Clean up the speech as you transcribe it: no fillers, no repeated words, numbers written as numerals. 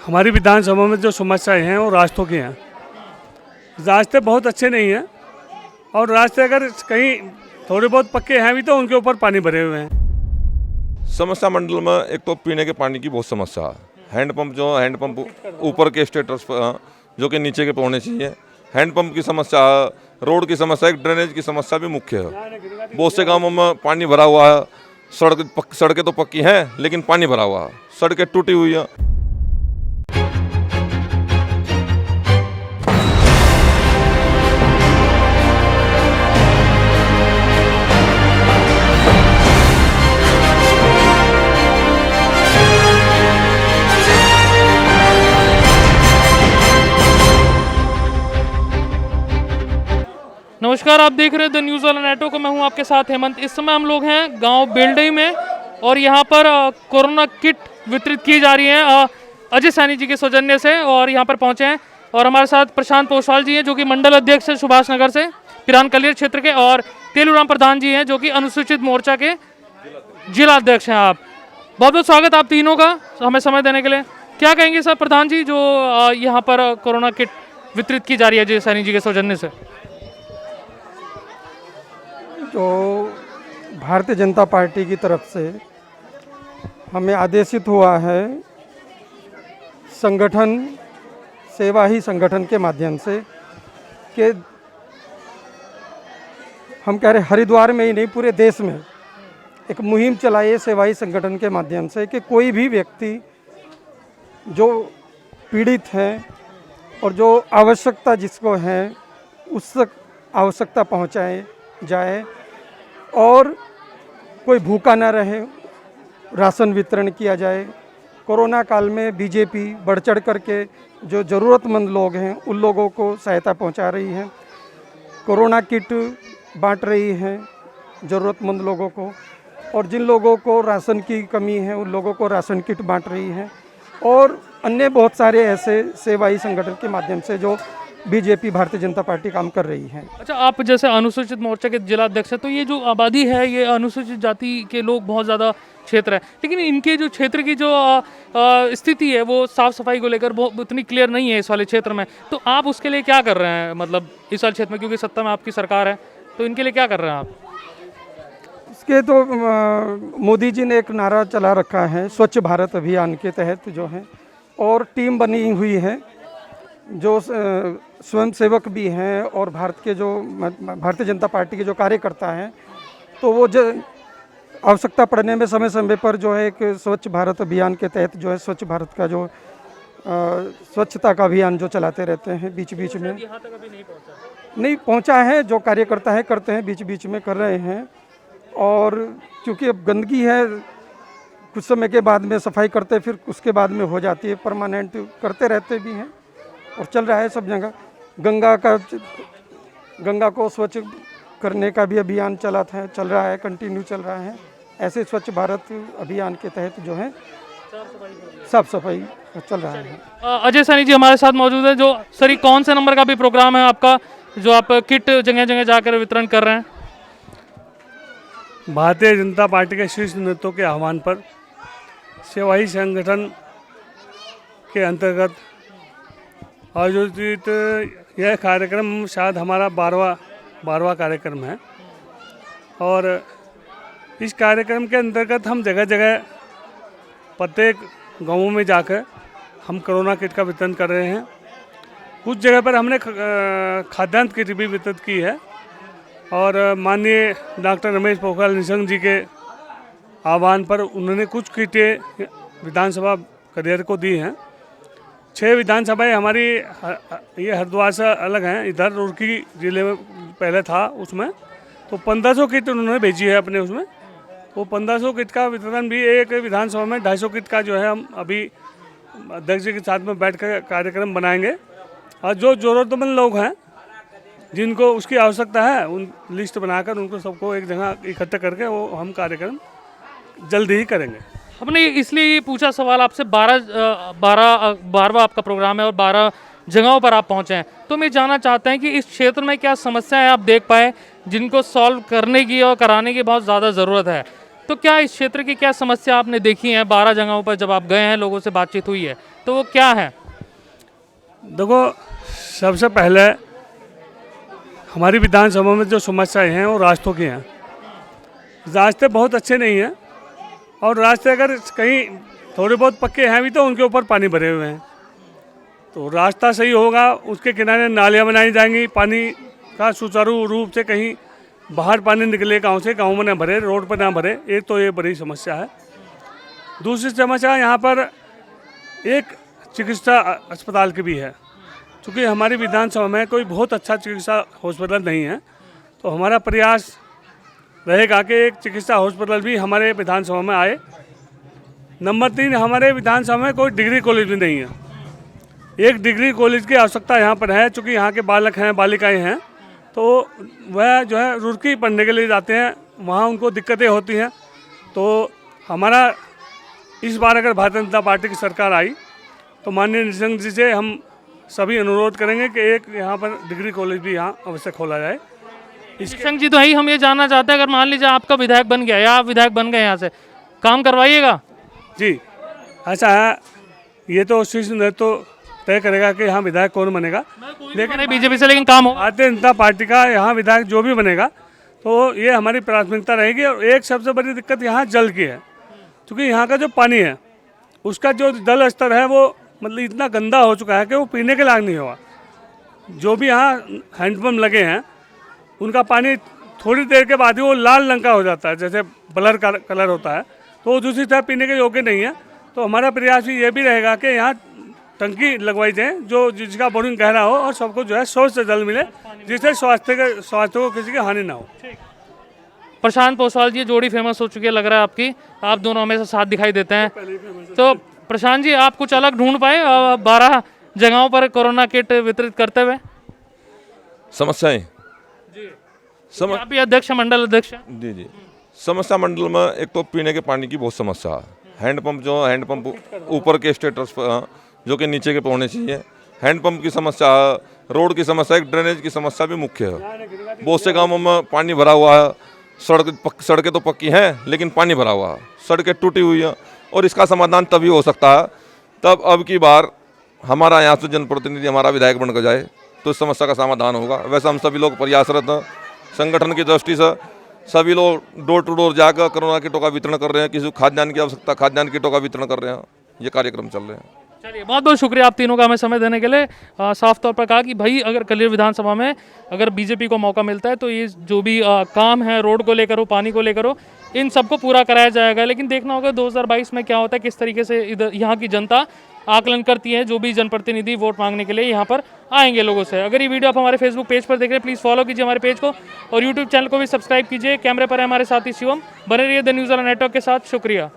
हमारी विधानसभा में जो समस्याएं हैं वो रास्तों की हैं। रास्ते बहुत अच्छे नहीं हैं और रास्ते अगर कहीं थोड़े बहुत पक्के हैं भी तो उनके ऊपर पानी भरे हुए हैं। समस्या मंडल में एक तो पीने के पानी की बहुत समस्या है। हैंडपंप ऊपर के स्टेटस पर जो कि नीचे के पे होने चाहिए। हैंडपंप की समस्या है, रोड की समस्या है, ड्रेनेज की समस्या भी मुख्य है। बहुत से गांवों में पानी भरा हुआ है। सड़कें तो पक्की हैं लेकिन पानी भरा हुआ है, सड़कें टूटी हुई हैं। नमस्कार, आप देख रहे हैं द न्यूज़ वाला नेटवर्क को। मैं हूं आपके साथ हेमंत। इस समय हम लोग हैं गांव बेलडई में और यहां पर कोरोना किट वितरित की जा रही है अजय सैनी जी के सौजन्य से, और यहां पर पहुंचे हैं। और हमारे साथ प्रशांत पोसवाल जी हैं जो कि मंडल अध्यक्ष है सुभाष नगर से, पिरान कलियर क्षेत्र के, और तेलूराम प्रधान जी हैं जो कि अनुसूचित मोर्चा के जिला अध्यक्ष हैं। आप बहुत बहुत स्वागत आप तीनों का हमें समय देने के लिए। क्या कहेंगे सर प्रधान जी, जो यहाँ पर कोरोना किट वितरित की जा रही है अजय सैनी जी के सौजन्य से? जो भारतीय जनता पार्टी की तरफ से हमें आदेशित हुआ है, संगठन सेवा ही संगठन के माध्यम से, कि हम कह रहे हरिद्वार में ही नहीं पूरे देश में एक मुहिम चलाइए सेवा ही संगठन के माध्यम से, कि कोई भी व्यक्ति जो पीड़ित हैं और जो आवश्यकता जिसको है उस तक आवश्यकता पहुंचाए जाए और कोई भूखा ना रहे, राशन वितरण किया जाए। कोरोना काल में बीजेपी बढ़ चढ़ करके जो ज़रूरतमंद लोग हैं उन लोगों को सहायता पहुंचा रही है, कोरोना किट बांट रही है ज़रूरतमंद लोगों को, और जिन लोगों को राशन की कमी है उन लोगों को राशन किट बांट रही है, और अन्य बहुत सारे ऐसे सेवाई संगठन के माध्यम से जो बीजेपी भारतीय जनता पार्टी काम कर रही है। अच्छा, आप जैसे अनुसूचित मोर्चा के जिला अध्यक्ष हैं, तो ये जो आबादी है ये अनुसूचित जाति के लोग बहुत ज़्यादा क्षेत्र है, लेकिन इनके जो क्षेत्र की जो स्थिति है वो साफ़ सफाई को लेकर वो उतनी क्लियर नहीं है इस वाले क्षेत्र में। तो आप उसके लिए क्या कर रहे हैं, मतलब इस वाले क्षेत्र में, क्योंकि सत्ता में आपकी सरकार है, तो इनके लिए क्या कर रहे हैं आप? इसके तो मोदी जी ने एक नारा चला रखा है स्वच्छ भारत अभियान के तहत जो है, और टीम बनी हुई है जो स्वयंसेवक भी हैं और भारतीय जनता पार्टी के जो कार्यकर्ता हैं, तो वो आवश्यकता पड़ने में समय समय पर जो है एक स्वच्छ भारत अभियान के तहत जो है स्वच्छ भारत का जो स्वच्छता का अभियान जो चलाते रहते हैं बीच बीच में। यहाँ तक अभी नहीं पहुँचा है, जो कार्यकर्ता है करते हैं, बीच बीच में कर रहे हैं। और क्योंकि अब गंदगी है, कुछ समय के बाद में सफाई करते फिर उसके बाद में हो जाती है, परमानेंट करते रहते भी हैं और चल रहा है सब जगह। गंगा को स्वच्छ करने का भी अभियान चल रहा है, कंटिन्यू चल रहा है। ऐसे स्वच्छ भारत अभियान के तहत जो है साफ सफाई चल रहा है। अजय सैनी जी हमारे साथ मौजूद है। जो सर ये कौन से नंबर का भी प्रोग्राम है आपका, जो आप किट जगह जगह जाकर वितरण कर रहे हैं? भारतीय जनता पार्टी के शीर्ष नेतृत्व के आह्वान पर सेवाई संगठन के अंतर्गत आयोजित यह कार्यक्रम शायद हमारा 12वां कार्यक्रम है, और इस कार्यक्रम के अंतर्गत हम जगह जगह प्रत्येक गांवों में जाकर हम कोरोना किट का वितरण कर रहे हैं। कुछ जगह पर हमने खाद्यान्न किट भी वितरित की है, और माननीय डॉक्टर रमेश पोखरियाल निशंक जी के आह्वान पर उन्होंने कुछ किटें विधानसभा कलियर को दी हैं। 6 विधानसभाएं हमारी ये हरिद्वार से अलग हैं, इधर रुड़की जिले में पहले था उसमें, तो 1500 किट उन्होंने भेजी है अपने उसमें। वो 1500 किट का वितरण भी एक विधानसभा में 250 किट का जो है हम अभी अध्यक्ष जी के साथ में बैठ कर कार्यक्रम बनाएंगे, और जो ज़रूरतमंद लोग हैं जिनको उसकी आवश्यकता है उन लिस्ट बनाकर उनको सबको एक जगह इकट्ठा करके वो हम कार्यक्रम जल्दी ही करेंगे। हमने इसलिए ये पूछा सवाल आपसे, 12वां आपका प्रोग्राम है और 12 जगहों पर आप पहुंचे हैं, तो मैं जानना चाहते हैं कि इस क्षेत्र में क्या समस्याएं आप देख पाए जिनको सॉल्व करने की और कराने की बहुत ज़्यादा ज़रूरत है। तो क्या इस क्षेत्र की क्या समस्या आपने देखी है 12 जगहों पर जब आप गए हैं, लोगों से बातचीत हुई है, तो वो क्या है? देखो, सबसे पहले हमारी विधानसभा में जो समस्याएं हैं वो रास्तों की हैं। रास्ते बहुत अच्छे नहीं हैं, और रास्ते अगर कहीं थोड़े बहुत पक्के हैं भी तो उनके ऊपर पानी भरे हुए हैं। तो रास्ता सही होगा, उसके किनारे नालियाँ बनाई जाएंगी, पानी का सुचारू रूप से कहीं बाहर पानी निकले गांव से, गांव में ना भरे, रोड पर ना भरे। एक तो ये बड़ी समस्या है। दूसरी समस्या यहाँ पर एक चिकित्सा अस्पताल की भी है, क्योंकि हमारी विधानसभा में कोई बहुत अच्छा चिकित्सा हॉस्पिटल नहीं है। तो हमारा प्रयास रहेगा कि एक चिकित्सा हॉस्पिटल भी हमारे विधानसभा में आए। नंबर 3, हमारे विधानसभा में कोई डिग्री कॉलेज भी नहीं है। एक डिग्री कॉलेज की आवश्यकता यहाँ पर है, क्योंकि यहाँ के बालक हैं, बालिकाएं हैं, तो वह जो है रुड़की पढ़ने के लिए जाते हैं, वहाँ उनको दिक्कतें होती हैं। तो हमारा इस बार अगर भारतीय जनता पार्टी की सरकार आई तो माननीय निशंक जी से हम सभी अनुरोध करेंगे कि एक यहाँ पर डिग्री कॉलेज भी यहाँ अवश्य खोला जाए। निशंक जी तो ही हम ये जानना चाहते हैं, अगर मान लीजिए आपका विधायक बन गया या आप विधायक बन गए यहाँ से, काम करवाइएगा? जी, ऐसा है। ये तो शीर्ष नेतृत्व तय करेगा कि यहाँ विधायक कौन बनेगा, लेकिन बीजेपी से लेकिन काम होगा। भारतीय जनता पार्टी का यहाँ विधायक जो भी बनेगा तो ये हमारी प्राथमिकता रहेगी। और एक सबसे बड़ी दिक्कत यहाँ जल की है, क्योंकि यहाँ का जो पानी है उसका जो जल स्तर है वो मतलब इतना गंदा हो चुका है कि वो पीने के लायक नहीं हुआ। जो भी यहाँ हैंडपम्प लगे हैं उनका पानी थोड़ी देर के बाद ही वो लाल रंग का हो जाता है, जैसे ब्लर का कलर होता है, तो वो दूसरी तरह पीने के योग्य नहीं है। तो हमारा प्रयास भी ये भी रहेगा कि यहाँ टंकी लगवाई जाए जो जिसका बोरिंग गहरा हो और सबको जो है स्वच्छ से जल मिले, जिससे स्वास्थ्य को किसी की हानि ना हो। प्रशांत पोसवाल जी, जोड़ी फेमस हो चुकी है लग रहा है आपकी, आप दोनों हमेशा साथ दिखाई देते हैं। तो प्रशांत जी, आप कुछ अलग ढूंढ पाए 12 जगहों पर कोरोना किट वितरित करते हुए? समस्याएं आप भी अध्यक्ष, मंडल अध्यक्ष हैं। जी, समस्या मंडल में एक तो पीने के पानी की बहुत समस्या है। हैंडपम्प ऊपर के स्टेटस पर जो कि नीचे के पे होने चाहिए। हैंडपम्प की समस्या है, रोड की समस्या, एक ड्रेनेज की समस्या भी मुख्य है। बहुत से गांवों में पानी भरा हुआ है, सड़कें तो पक्की हैं लेकिन पानी भरा हुआ है, सड़कें टूटी हुई हैं। और इसका समाधान तभी हो सकता है तब अब की बार हमारा यहाँ से जनप्रतिनिधि, हमारा विधायक बनकर जाए तो इस समस्या का समाधान होगा। वैसे हम सभी लोग प्रयासरत हैं। संगठन की दृष्टि से सभी लोग डोर टू डोर जाकर कोरोना किटों का वितरण कर रहे हैं। किसी को खाद्यान्न की आवश्यकता, खाद्यान्न किटों का वितरण कर रहे हैं। ये कार्यक्रम चल रहे हैं। चलिए, बहुत बहुत शुक्रिया आप तीनों का हमें समय देने के लिए। साफ तौर पर कहा कि भाई अगर कलियर विधानसभा में अगर बीजेपी को मौका मिलता है तो ये जो भी काम है, रोड को लेकर हो, पानी को लेकर हो, इन सबको पूरा कराया जाएगा। लेकिन देखना होगा 2022 में क्या होता है, किस तरीके से इधर यहाँ की जनता आकलन करती है। जो भी जनप्रतिनिधि वोट मांगने के लिए यहाँ पर आएंगे लोगों से। अगर ये वीडियो आप हमारे फेसबुक पेज पर देख रहे हैं, प्लीज़ फॉलो कीजिए हमारे पेज को, और यूट्यूब चैनल को भी सब्सक्राइब कीजिए। कैमरे पर है हमारे साथी शिवम। बने रहिए द न्यूज़ वाला नेटवर्क के साथ। शुक्रिया।